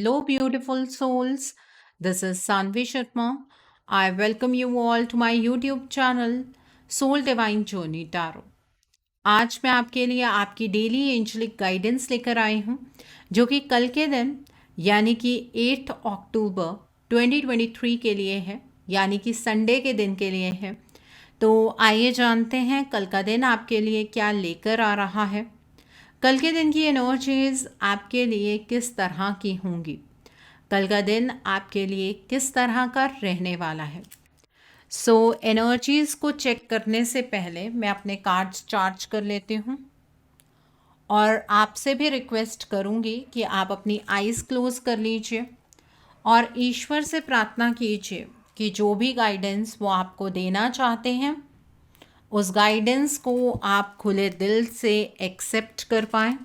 Hello, beautiful souls. This is Sanvi Sharma. I welcome you all to my YouTube channel, Soul Divine Journey Tarot. आज मैं आपके लिए आपकी daily angelic guidance लेकर आई हूँ, जो कि कल के दिन यानी कि 8 अक्टूबर 2023 के लिए है, यानी कि संडे के दिन के लिए है। तो आइए जानते हैं कल का दिन आपके लिए क्या लेकर आ रहा है। कल के दिन की एनर्जीज आपके लिए किस तरह की होंगी, कल का दिन आपके लिए किस तरह का रहने वाला है। एनर्जीज को चेक करने से पहले मैं अपने कार्ड्स चार्ज कर लेती हूँ और आपसे भी रिक्वेस्ट करूँगी कि आप अपनी आईज क्लोज कर लीजिए और ईश्वर से प्रार्थना कीजिए कि जो भी गाइडेंस वो आपको देना चाहते हैं उस गाइडेंस को आप खुले दिल से एक्सेप्ट कर पाएँ।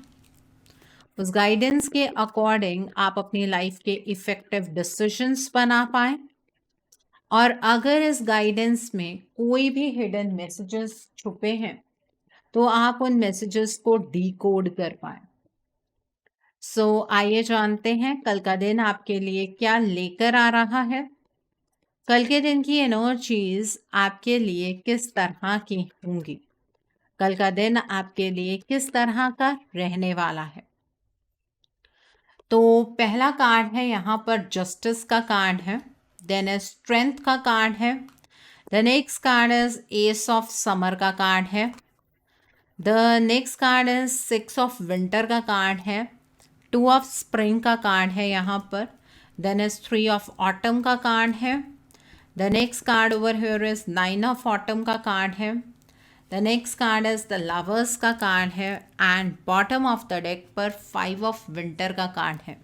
उस गाइडेंस के अकॉर्डिंग आप अपनी लाइफ के इफ़ेक्टिव डिसीजंस बना पाएँ और अगर इस गाइडेंस में कोई भी हिडन मैसेजेस छुपे हैं तो आप उन मैसेजेस को डीकोड कर पाएँ। आइए जानते हैं कल का दिन आपके लिए क्या लेकर आ रहा है। कल के दिन की एनर्जीज आपके लिए किस तरह की होंगी, कल का दिन आपके लिए किस तरह का रहने वाला है। तो पहला कार्ड है यहाँ पर जस्टिस का कार्ड है, देन स्ट्रेंथ का कार्ड है, the next card is S of summer का कार्ड है, the next card is 6 of winter का कार्ड है, 2 ऑफ स्प्रिंग का कार्ड है यहाँ पर, देन इज 3 ऑफ ऑटम का कार्ड है, the next card over here is 9 of autumn का कार्ड है, the next card is the lovers का कार्ड है and bottom of the deck पर 5 ऑफ विंटर का कार्ड है।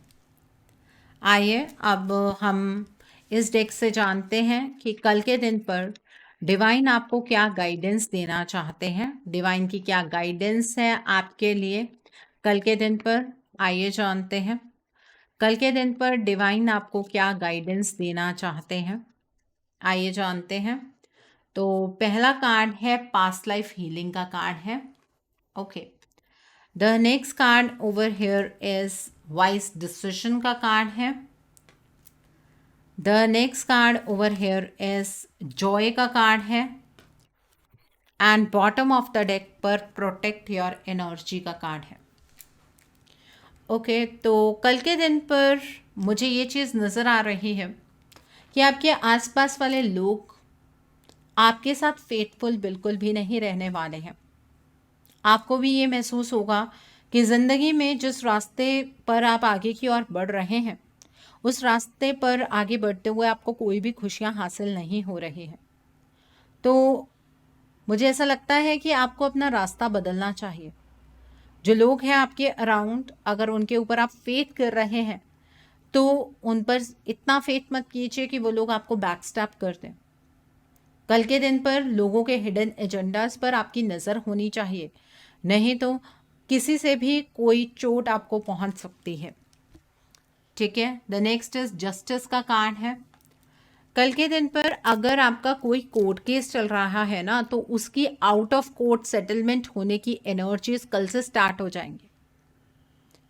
आइए अब हम इस डेक से जानते हैं कि कल के दिन पर डिवाइन आपको क्या गाइडेंस देना चाहते हैं, डिवाइन की क्या गाइडेंस है आपके लिए कल के दिन पर। आइए जानते हैं कल के दिन पर डिवाइन आपको क्या गाइडेंस देना चाहते हैं। आइए जानते हैं। तो पहला कार्ड है पास्ट लाइफ हीलिंग का कार्ड है। Okay, the next card over here is wise decision का कार्ड है। The next card over here is Joy का कार्ड है and bottom of the deck पर प्रोटेक्ट योर एनर्जी का card है। Okay, तो कल के दिन पर मुझे ये चीज़ नज़र आ रही है कि आपके आसपास वाले लोग आपके साथ फेथफुल बिल्कुल भी नहीं रहने वाले हैं। आपको भी ये महसूस होगा कि ज़िंदगी में जिस रास्ते पर आप आगे की ओर बढ़ रहे हैं उस रास्ते पर आगे बढ़ते हुए आपको कोई भी खुशियां हासिल नहीं हो रही हैं। तो मुझे ऐसा लगता है कि आपको अपना रास्ता बदलना चाहिए। जो लोग हैं आपके अराउंड, अगर उनके ऊपर आप फेथ कर रहे हैं तो उन पर इतना फेथ मत कीजिए कि वो लोग आपको बैकस्टैप कर दें। कल के दिन पर लोगों के हिडन एजेंडाज पर आपकी नज़र होनी चाहिए, नहीं तो किसी से भी कोई चोट आपको पहुंच सकती है। ठीक है, द नेक्स्ट इज जस्टिस का कार्ड है। कल के दिन पर अगर आपका कोई कोर्ट केस चल रहा है ना, तो उसकी आउट ऑफ कोर्ट सेटलमेंट होने की एनर्जीज कल से स्टार्ट हो जाएंगी।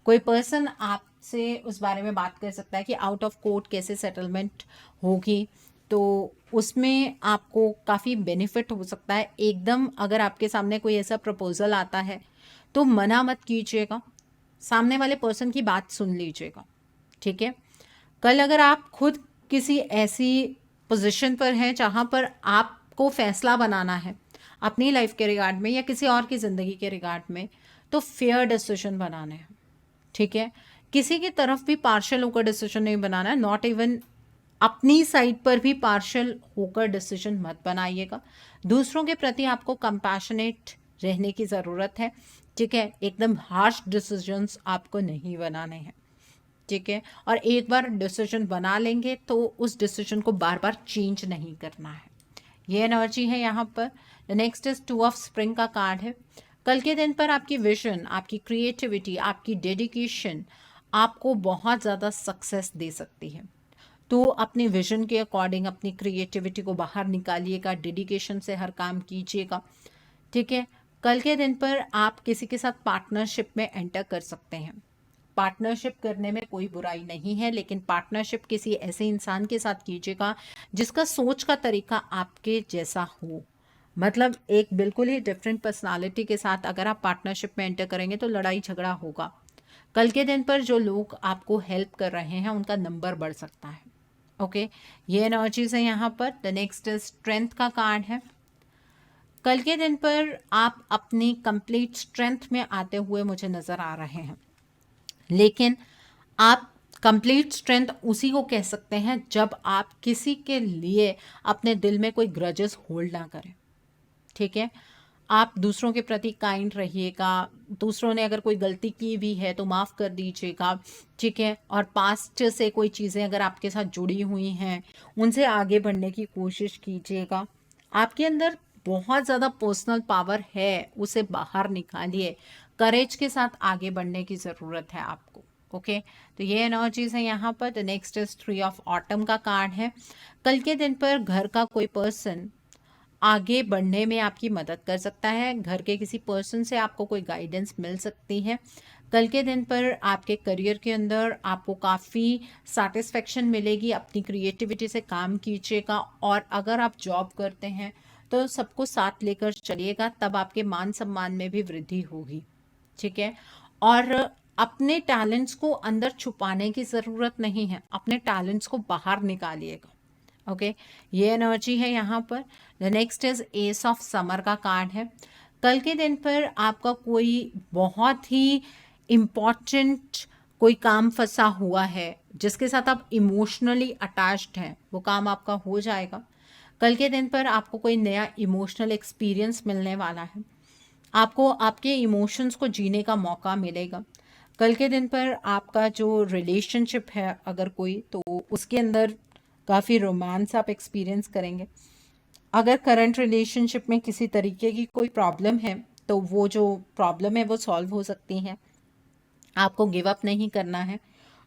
कोई पर्सन आपसे उस बारे में बात कर सकता है कि आउट ऑफ कोर्ट कैसे सेटलमेंट होगी, तो उसमें आपको काफ़ी बेनिफिट हो सकता है। एकदम अगर आपके सामने कोई ऐसा प्रपोजल आता है तो मना मत कीजिएगा, सामने वाले पर्सन की बात सुन लीजिएगा। ठीक है, कल अगर आप खुद किसी ऐसी पोजीशन पर हैं जहाँ पर आपको फैसला बनाना है अपनी लाइफ के रिगार्ड में या किसी और की ज़िंदगी के रिगार्ड में, तो फेयर डिसीजन बनाना है। ठीक है, किसी की तरफ भी पार्शियल होकर डिसीजन नहीं बनाना है, नॉट इवन अपनी साइड पर भी पार्शियल होकर डिसीजन मत बनाइएगा। दूसरों के प्रति आपको कंपैशनेट रहने की ज़रूरत है। ठीक है, एकदम हार्श डिसीजंस आपको नहीं बनाने हैं। ठीक है, और एक बार डिसीजन बना लेंगे तो उस डिसीजन को बार बार चेंज नहीं करना है। ये एनर्जी है यहाँ पर। The next is 2 of spring का कार्ड है। कल के दिन पर आपकी विजन, आपकी क्रिएटिविटी, आपकी डेडिकेशन आपको बहुत ज़्यादा सक्सेस दे सकती है। तो अपने विजन के अकॉर्डिंग अपनी क्रिएटिविटी को बाहर निकालिएगा, डेडिकेशन से हर काम कीजिएगा। ठीक है, कल के दिन पर आप किसी के साथ पार्टनरशिप में एंटर कर सकते हैं। पार्टनरशिप करने में कोई बुराई नहीं है, लेकिन पार्टनरशिप किसी ऐसे इंसान के साथ कीजिएगा जिसका सोच का तरीका आपके जैसा हो। मतलब एक बिल्कुल ही डिफरेंट पर्सनालिटी के साथ अगर आप पार्टनरशिप में एंटर करेंगे तो लड़ाई झगड़ा होगा। कल के दिन पर जो लोग आपको हेल्प कर रहे हैं उनका नंबर बढ़ सकता है। ओके, ये एनर्जीज है यहाँ पर। द नेक्स्ट स्ट्रेंथ का कार्ड है। कल के दिन पर आप अपनी कंप्लीट स्ट्रेंथ में आते हुए मुझे नज़र आ रहे हैं, लेकिन आप कंप्लीट स्ट्रेंथ उसी को कह सकते हैं जब आप किसी के लिए अपने दिल में कोई ग्रजेस होल्ड ना करें। ठीक है, आप दूसरों के प्रति काइंड रहिएगा। दूसरों ने अगर कोई गलती की भी है तो माफ़ कर दीजिएगा। ठीक है, और पास्ट से कोई चीज़ें अगर आपके साथ जुड़ी हुई हैं उनसे आगे बढ़ने की कोशिश कीजिएगा। आपके अंदर बहुत ज़्यादा पर्सनल पावर है, उसे बाहर निकालिए। करेज के साथ आगे बढ़ने की ज़रूरत है आपको। ओके, तो ये एनर्जीज है यहाँ पर। The next is 3 of autumn का कार्ड है। कल के दिन पर घर का कोई पर्सन आगे बढ़ने में आपकी मदद कर सकता है। घर के किसी पर्सन से आपको कोई गाइडेंस मिल सकती है। कल के दिन पर आपके करियर के अंदर आपको काफ़ी सेटिस्फेक्शन मिलेगी। अपनी क्रिएटिविटी से काम कीजिएगा, और अगर आप जॉब करते हैं तो सबको साथ लेकर चलिएगा, तब आपके मान सम्मान में भी वृद्धि होगी। ठीक है, और अपने टैलेंट्स को अंदर छुपाने की ज़रूरत नहीं है, अपने टैलेंट्स को बाहर निकालिएगा। ओके, ये एनर्जी है यहाँ पर। The next is S of summer का कार्ड है। कल के दिन पर आपका कोई बहुत ही इम्पॉर्टेंट कोई काम फंसा हुआ है जिसके साथ आप इमोशनली अटैच्ड हैं, वो काम आपका हो जाएगा। कल के दिन पर आपको कोई नया इमोशनल एक्सपीरियंस मिलने वाला है। आपको आपके इमोशंस को जीने का मौका मिलेगा। कल के दिन पर आपका जो रिलेशनशिप है अगर कोई, तो उसके अंदर काफ़ी रोमांस आप एक्सपीरियंस करेंगे। अगर करंट रिलेशनशिप में किसी तरीके की कोई प्रॉब्लम है तो वो जो प्रॉब्लम है वो सॉल्व हो सकती है। आपको गिव अप नहीं करना है।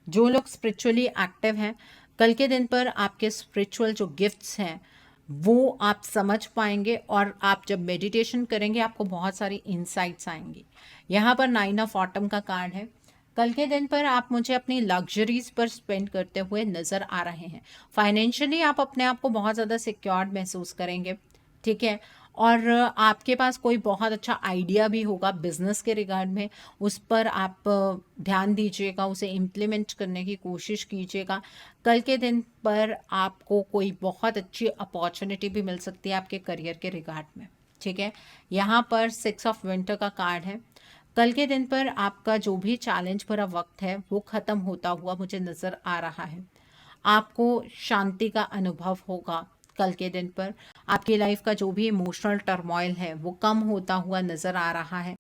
जो लोग स्पिरिचुअली एक्टिव हैं, कल के दिन पर आपके स्पिरिचुअल जो गिफ्ट्स हैं वो आप समझ पाएंगे, और आप जब मेडिटेशन करेंगे आपको बहुत सारी इंसाइट्स आएंगी। यहाँ पर 9 ऑफ ऑटम का कार्ड है। कल के दिन पर आप मुझे अपनी लग्जरीज पर स्पेंड करते हुए नज़र आ रहे हैं। फाइनेंशियली आप अपने आप को बहुत ज़्यादा सिक्योर्ड महसूस करेंगे। ठीक है, और आपके पास कोई बहुत अच्छा आइडिया भी होगा बिजनेस के रिगार्ड में, उस पर आप ध्यान दीजिएगा, उसे इम्प्लीमेंट करने की कोशिश कीजिएगा। कल के दिन पर आपको कोई बहुत अच्छी अपॉर्चुनिटी भी मिल सकती है आपके करियर के रिगार्ड में। ठीक है, यहाँ पर 6 ऑफ विंटर का कार्ड है। कल के दिन पर आपका जो भी चैलेंज भरा वक्त है वो ख़त्म होता हुआ मुझे नज़र आ रहा है। आपको शांति का अनुभव होगा। कल के दिन पर आपकी लाइफ का जो भी इमोशनल टर्मोइल है वो कम होता हुआ नज़र आ रहा है।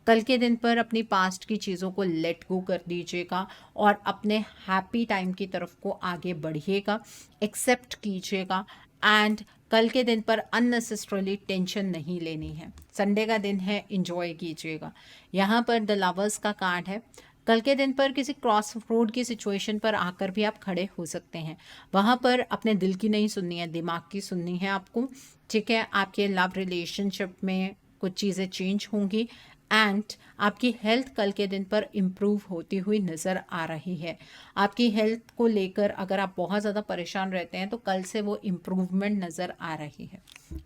कल के दिन पर अपनी पास्ट की चीज़ों को लेट गो कर दीजिएगा और अपने हैप्पी टाइम की तरफ को आगे बढ़िएगा, एक्सेप्ट कीजिएगा। एंड कल के दिन पर अननेसेसरली टेंशन नहीं लेनी है। संडे का दिन है, इंजॉय कीजिएगा। यहाँ पर द लवर्स का कार्ड है। कल के दिन पर किसी क्रॉस रोड की सिचुएशन पर आकर भी आप खड़े हो सकते हैं। वहाँ पर अपने दिल की नहीं सुननी है, दिमाग की सुननी है आपको। ठीक है, आपके लव रिलेशनशिप में कुछ चीज़ें चेंज होंगी, एंड आपकी हेल्थ कल के दिन पर इम्प्रूव होती हुई नज़र आ रही है। आपकी हेल्थ को लेकर अगर आप बहुत ज़्यादा परेशान रहते हैं तो कल से वो इम्प्रूवमेंट नज़र आ रही है।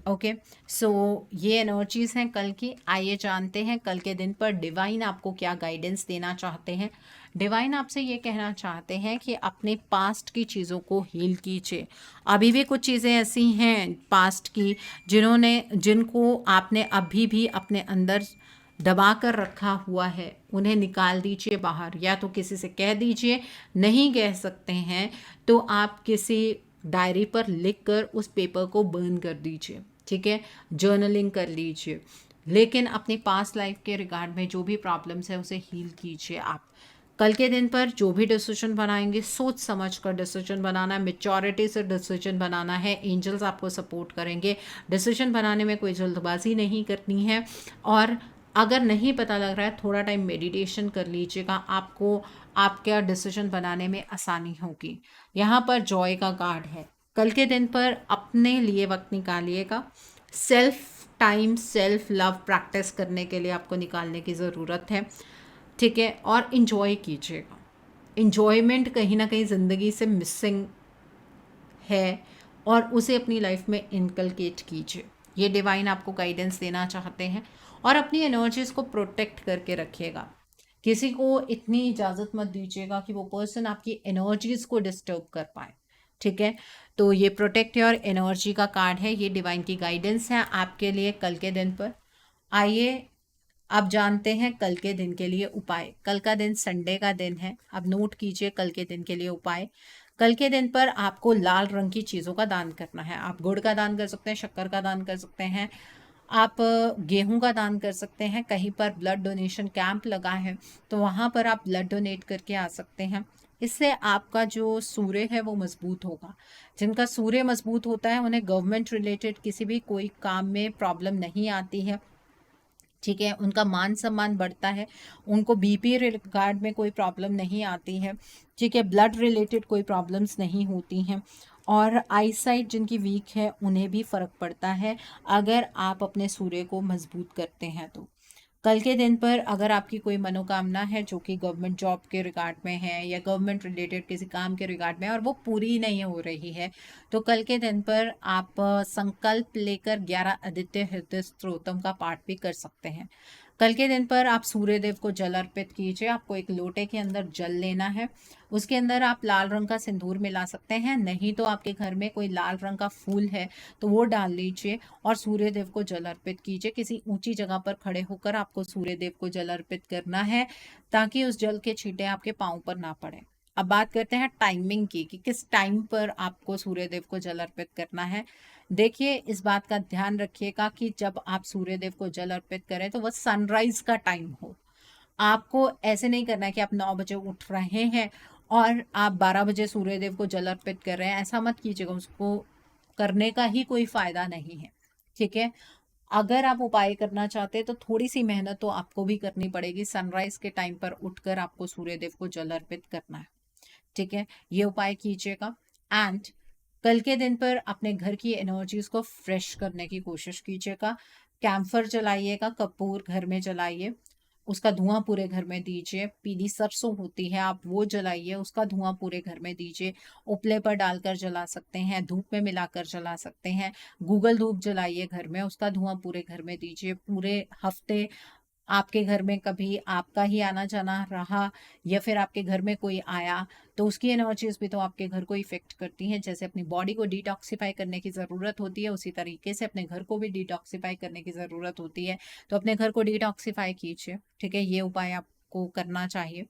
ओके, सो ये एनर्जीज़ हैं कल की। आइए जानते हैं कल के दिन पर डिवाइन आपको क्या गाइडेंस देना चाहते हैं। डिवाइन आपसे ये कहना चाहते हैं कि अपने पास्ट की चीज़ों को हील कीजिए। अभी भी कुछ चीज़ें ऐसी हैं पास्ट की जिनको आपने अभी भी अपने अंदर दबा कर रखा हुआ है, उन्हें निकाल दीजिए बाहर, या तो किसी से कह दीजिए। नहीं कह सकते हैं तो आप किसी डायरी पर लिख कर उस पेपर को बर्न कर दीजिए। ठीक है, जर्नलिंग कर लीजिए, लेकिन अपनी पास्ट लाइफ के रिगार्ड में जो भी प्रॉब्लम्स है उसे हील कीजिए। आप कल के दिन पर जो भी डिसीजन बनाएंगे सोच समझ कर डिसीजन बनाना है, मेच्योरिटी से डिसीजन बनाना है। एंजल्स आपको सपोर्ट करेंगे। डिसीजन बनाने में कोई जल्दबाजी नहीं करनी है, और अगर नहीं पता लग रहा है थोड़ा टाइम मेडिटेशन कर लीजिएगा, आपको आपका डिसीजन बनाने में आसानी होगी। यहाँ पर जॉय का कार्ड है। कल के दिन पर अपने लिए वक्त निकालिएगा। Self time, self love practice करने के लिए आपको निकालने की ज़रूरत है। ठीक है, और इन्जॉय कीजिएगा। इन्जॉयमेंट कहीं ना कहीं ज़िंदगी से मिसिंग है, और उसे अपनी लाइफ में इनकलकेट कीजिए। ये डिवाइन आपको गाइडेंस देना चाहते हैं। और अपनी एनर्जीज को प्रोटेक्ट करके रखिएगा। किसी को इतनी इजाज़त मत दीजिएगा कि वो पर्सन आपकी एनर्जीज को डिस्टर्ब कर पाए। ठीक है, तो ये प्रोटेक्ट योर एनर्जी का कार्ड है, ये डिवाइन की गाइडेंस है आपके लिए कल के दिन पर। आइए आप जानते हैं कल के दिन के लिए उपाय। कल का दिन संडे का दिन है, आप नोट कीजिए कल के दिन के लिए उपाय। कल के दिन पर आपको लाल रंग की चीज़ों का दान करना है। आप गुड़ का दान कर सकते हैं, शक्कर का दान कर सकते हैं, आप गेहूं का दान कर सकते हैं। कहीं पर ब्लड डोनेशन कैंप लगा है तो वहाँ पर आप ब्लड डोनेट करके आ सकते हैं। इससे आपका जो सूर्य है वो मजबूत होगा। जिनका सूर्य मजबूत होता है उन्हें गवर्नमेंट रिलेटेड किसी भी कोई काम में प्रॉब्लम नहीं आती है। ठीक है, उनका मान सम्मान बढ़ता है, उनको बीपी रिगार्ड में कोई प्रॉब्लम नहीं आती है। ठीक है, ब्लड रिलेटेड कोई प्रॉब्लम्स नहीं होती हैं। और आई साइट जिनकी वीक है उन्हें भी फ़र्क पड़ता है अगर आप अपने सूर्य को मजबूत करते हैं तो। कल के दिन पर अगर आपकी कोई मनोकामना है जो कि गवर्नमेंट जॉब के रिगार्ड में है या गवर्नमेंट रिलेटेड किसी काम के रिगार्ड में है और वो पूरी नहीं हो रही है, तो कल के दिन पर आप संकल्प लेकर 11 आदित्य हृदय स्तोत्रम का पाठ भी कर सकते हैं। कल के दिन पर आप सूर्य देव को जल अर्पित कीजिए। आपको एक लोटे के अंदर जल लेना है, उसके अंदर आप लाल रंग का सिंदूर मिला सकते हैं, नहीं तो आपके घर में कोई लाल रंग का फूल है तो वो डाल लीजिए और सूर्य देव को जल अर्पित कीजिए। किसी ऊंची जगह पर खड़े होकर आपको सूर्य देव को जल अर्पित करना है ताकि उस जल के छींटे आपके पाँव पर ना पड़े। अब बात करते हैं टाइमिंग की कि किस टाइम पर आपको सूर्य देव को जल अर्पित करना है। देखिए, इस बात का ध्यान रखिएगा कि जब आप सूर्य देव को जल अर्पित करें तो वह सनराइज का टाइम हो। आपको ऐसे नहीं करना है कि आप 9 बजे उठ रहे हैं और आप 12 बजे सूर्य देव को जल अर्पित कर रहे हैं, ऐसा मत कीजिएगा। उसको करने का ही कोई फायदा नहीं है। ठीक है, अगर आप उपाय करना चाहते हैं तो थोड़ी सी मेहनत तो आपको भी करनी पड़ेगी। सनराइज के टाइम पर उठकर आपको सूर्य देव को जल अर्पित करना है। ठीक है, ये उपाय कीजिएगा। एंड कल के दिन पर अपने घर की एनर्जीज को फ्रेश करने की कोशिश कीजिएगा। कैम्फर जलाइएगा, कपूर घर में जलाइए, उसका धुआं पूरे घर में दीजिए। पीली सरसों होती है, आप वो जलाइए, उसका धुआं पूरे घर में दीजिए। उपले पर डालकर जला सकते हैं, धूप में मिलाकर जला सकते हैं। गूगल धूप जलाइए घर में, उसका धुआं पूरे घर में दीजिए। पूरे हफ्ते आपके घर में कभी आपका ही आना जाना रहा या फिर आपके घर में कोई आया तो उसकी एनर्जीज भी तो आपके घर को इफेक्ट करती हैं। जैसे अपनी बॉडी को डिटॉक्सिफाई करने की ज़रूरत होती है, उसी तरीके से अपने घर को भी डिटॉक्सिफाई करने की ज़रूरत होती है। तो अपने घर को डिटॉक्सिफाई कीजिए। ठीक है, ये उपाय आपको करना चाहिए।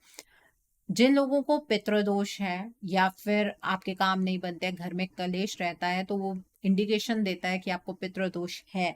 जिन लोगों को पितृदोष है या फिर आपके काम नहीं बनते, घर में कलेश रहता है, तो वो इंडिकेशन देता है कि आपको पितृदोष है।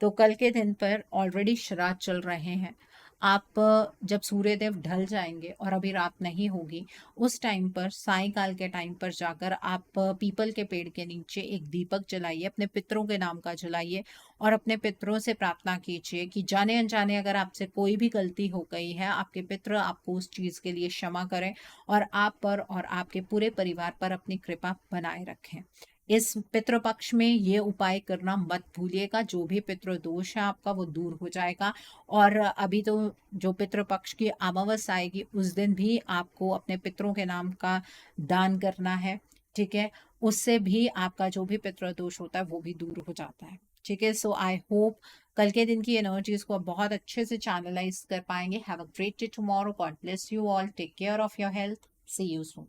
तो कल के दिन पर ऑलरेडी श्राद्ध चल रहे हैं। आप जब सूर्यदेव ढल जाएंगे और अभी रात नहीं होगी, उस टाइम पर सायंकाल के टाइम पर जाकर आप पीपल के पेड़ के नीचे एक दीपक जलाइए, अपने पितरों के नाम का जलाइए और अपने पितरों से प्रार्थना कीजिए कि जाने अनजाने अगर आपसे कोई भी गलती हो गई है, आपके पितर आपको उस चीज़ के लिए क्षमा करें और आप पर और आपके पूरे परिवार पर अपनी कृपा बनाए रखें। इस पितृपक्ष में ये उपाय करना मत भूलिएगा। जो भी पितृदोष है आपका वो दूर हो जाएगा। और अभी तो जो पितृपक्ष की अमावस्या आएगी उस दिन भी आपको अपने पितरों के नाम का दान करना है। ठीक है, उससे भी आपका जो भी पितृदोष होता है वो भी दूर हो जाता है। ठीक है, सो आई होप कल के दिन की एनर्जीज को आप बहुत अच्छे से चैनलाइज कर पाएंगे। Have a great day tomorrow. God bless you all. Take care of your health. See you soon.